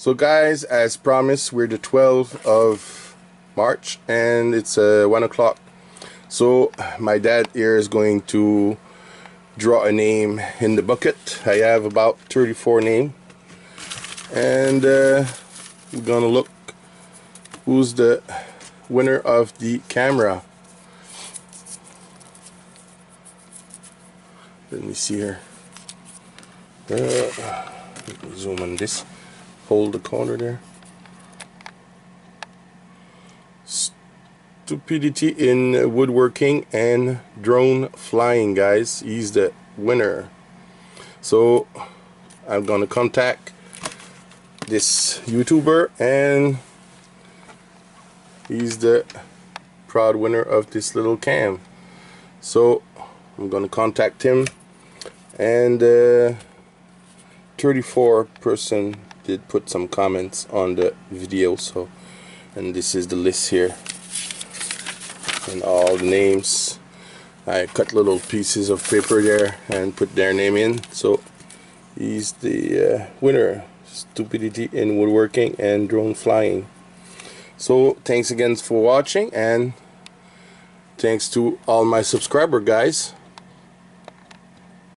So guys, as promised, we're the 12th of March and it's 1 o'clock. So my dad here is going to draw a name in the bucket. I have about 34 names, and we're gonna look who's the winner of the camera. Let me see here. Let me zoom on this. Hold the corner there. Stupidity in woodworking and drone flying, guys. He's the winner. So I'm gonna contact this YouTuber, and he's the proud winner of this little cam. So I'm gonna contact him, and 34% did put some comments on the video. So, and this is the list here, and all the names. I cut little pieces of paper there and put their name in. So he's the winner. Stupidity in woodworking and drone flying. So thanks again for watching, and thanks to all my subscriber guys.